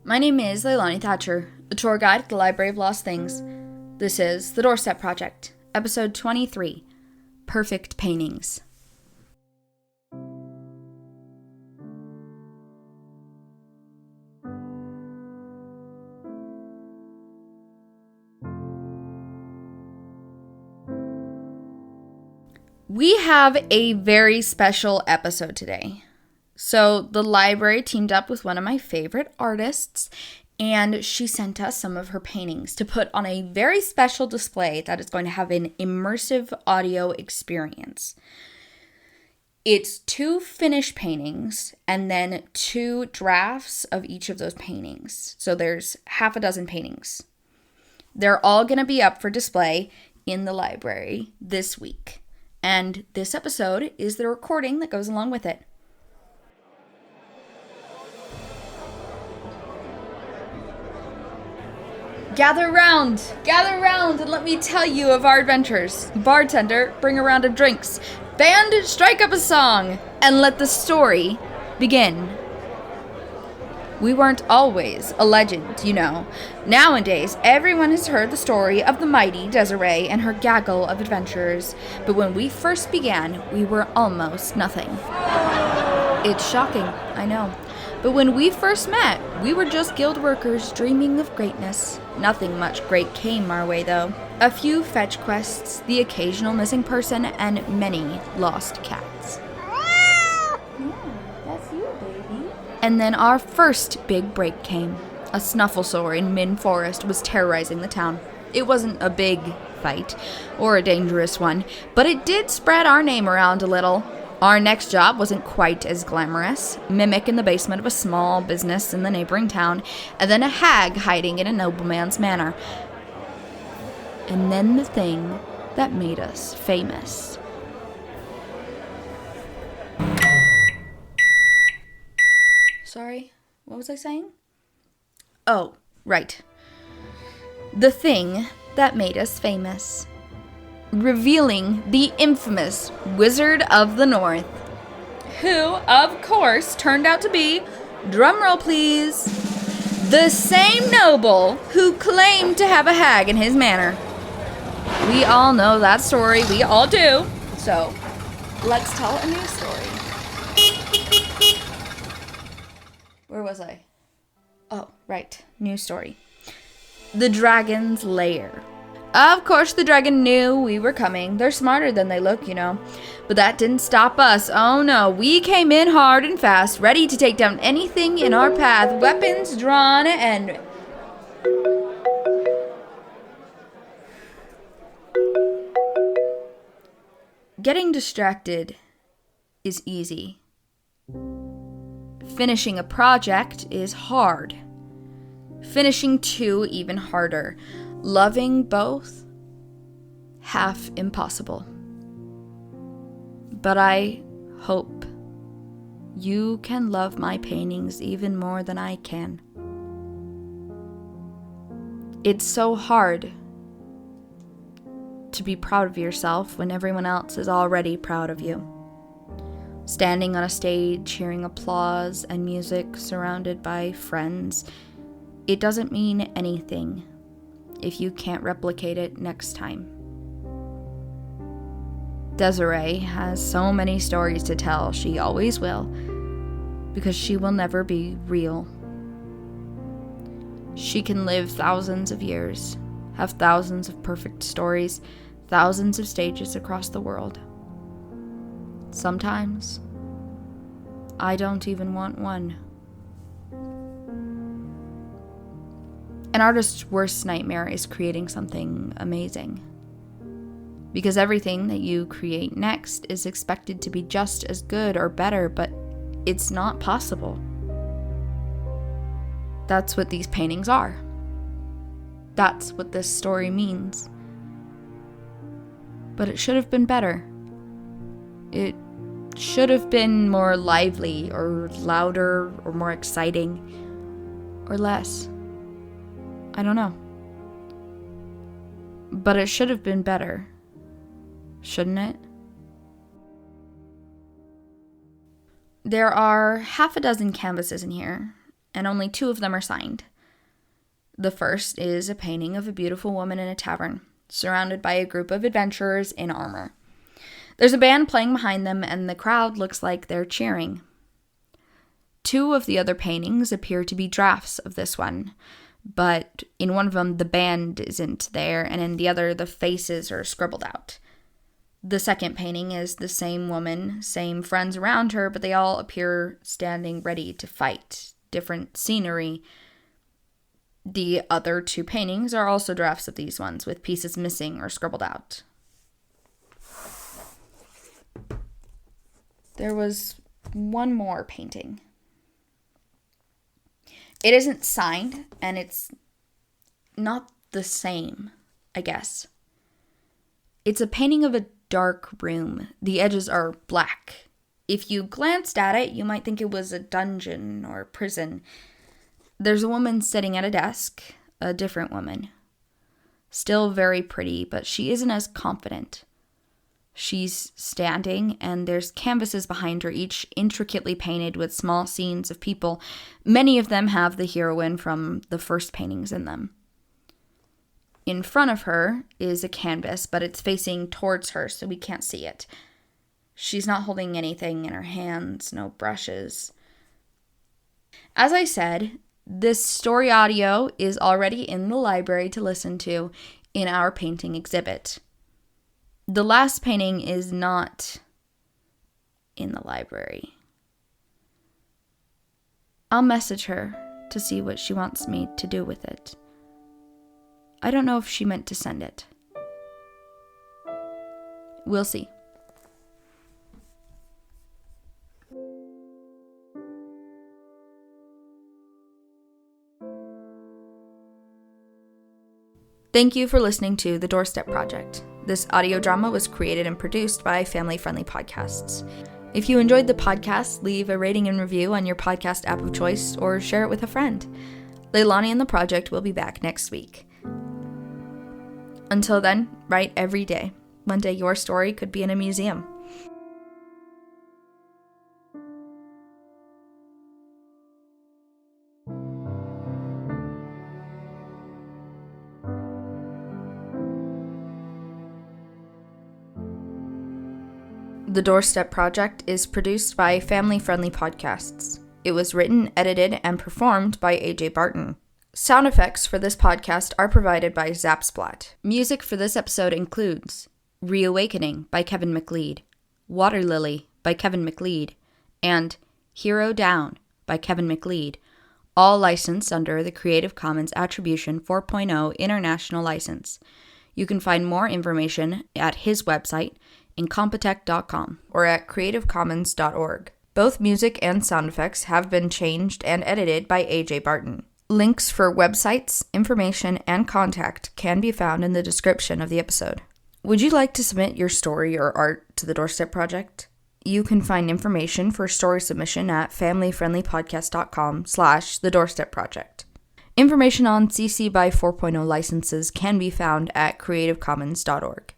My name is Leilani Thatcher, a tour guide at the Library of Lost Things. This is The Doorstep Project, episode 23, Perfect Paintings. We have a very special episode today. So the library teamed up with one of my favorite artists, and she sent us some of her paintings to put on a very special display that is going to have an immersive audio experience. It's 2 finished paintings and then 2 drafts of each of those paintings. So there's half a dozen paintings. They're all going to be up for display in the library this week. And this episode is the recording that goes along with it. Gather round, and let me tell you of our adventures. Bartender, bring a round of drinks. Band, strike up a song, and let the story begin. We weren't always a legend, you know. Nowadays, everyone has heard the story of the mighty Desiree and her gaggle of adventurers. But when we first began, we were almost nothing. It's shocking, I know. But when we first met, we were just guild workers dreaming of greatness. Nothing much great came our way, though. A few fetch quests, the occasional missing person, and many lost cats. That's you, baby. And then our first big break came. A snuffle sore in Min Forest was terrorizing the town. It wasn't a big fight, or a dangerous one, but it did spread our name around a little. Our next job wasn't quite as glamorous. Mimic in the basement of a small business in the neighboring town, and then a hag hiding in a nobleman's manor. And then the thing that made us famous. Sorry, what was I saying? Oh, right. The thing that made us famous. Revealing the infamous Wizard of the North, who, of course, turned out to be, drumroll please, the same noble who claimed to have a hag in his manor. We all know that story, we all do, so let's tell a new story. Where was I? Oh, right, new story. The Dragon's Lair. Of course, the dragon knew we were coming. They're smarter than they look, you know. But that didn't stop us. Oh no, we came in hard and fast, ready to take down anything in our path, weapons drawn, and... Getting distracted is easy. Finishing a project is hard. Finishing 2 even harder. Loving both, half impossible. But I hope you can love my paintings even more than I can. It's so hard to be proud of yourself when everyone else is already proud of you. Standing on a stage, hearing applause and music, surrounded by friends, it doesn't mean anything if you can't replicate it next time. Desiree has so many stories to tell, she always will, because she will never be real. She can live thousands of years, have thousands of perfect stories, thousands of stages across the world. Sometimes, I don't even want one. An artist's worst nightmare is creating something amazing. Because everything that you create next is expected to be just as good or better, but it's not possible. That's what these paintings are. That's what this story means. But it should have been better. It should have been more lively, or louder, or more exciting, or less. I don't know. But it should have been better. Shouldn't it? There are half a dozen canvases in here, and only 2 of them are signed. The first is a painting of a beautiful woman in a tavern, surrounded by a group of adventurers in armor. There's a band playing behind them, and the crowd looks like they're cheering. 2 of the other paintings appear to be drafts of this one, but in one of them, the band isn't there, and in the other, the faces are scribbled out. The second painting is the same woman, same friends around her, but they all appear standing ready to fight. Different scenery. The other 2 paintings are also drafts of these ones, with pieces missing or scribbled out. There was one more painting. It isn't signed, and it's not the same, I guess. It's a painting of a dark room. The edges are black. If you glanced at it, you might think it was a dungeon or prison. There's a woman sitting at a desk, a different woman. Still very pretty, but she isn't as confident. She's standing, and there's canvases behind her, each intricately painted with small scenes of people. Many of them have the heroine from the first paintings in them. In front of her is a canvas, but it's facing towards her, so we can't see it. She's not holding anything in her hands, no brushes. As I said, this story audio is already in the library to listen to in our painting exhibit. The last painting is not in the library. I'll message her to see what she wants me to do with it. I don't know if she meant to send it. We'll see. Thank you for listening to The Doorstep Project. This audio drama was created and produced by Family Friendly Podcasts. If you enjoyed the podcast, leave a rating and review on your podcast app of choice or share it with a friend. Leilani and the project will be back next week. Until then, write every day. One day your story could be in a museum. The Doorstep Project is produced by Family Friendly Podcasts. It was written, edited, and performed by AJ Barton. Sound effects for this podcast are provided by Zapsplat. Music for this episode includes Reawakening by Kevin MacLeod, Water Lily by Kevin MacLeod, and Hero Down by Kevin MacLeod, all licensed under the Creative Commons Attribution 4.0 International License. You can find more information at his website, incompetech.com, or at creativecommons.org. Both music and sound effects have been changed and edited by AJ Barton. Links for websites, information, and contact can be found in the description of the episode. Would you like to submit your story or art to the Doorstep Project? You can find information for story submission at familyfriendlypodcast.com/The Doorstep Project. Information on CC by 4.0 licenses can be found at creativecommons.org.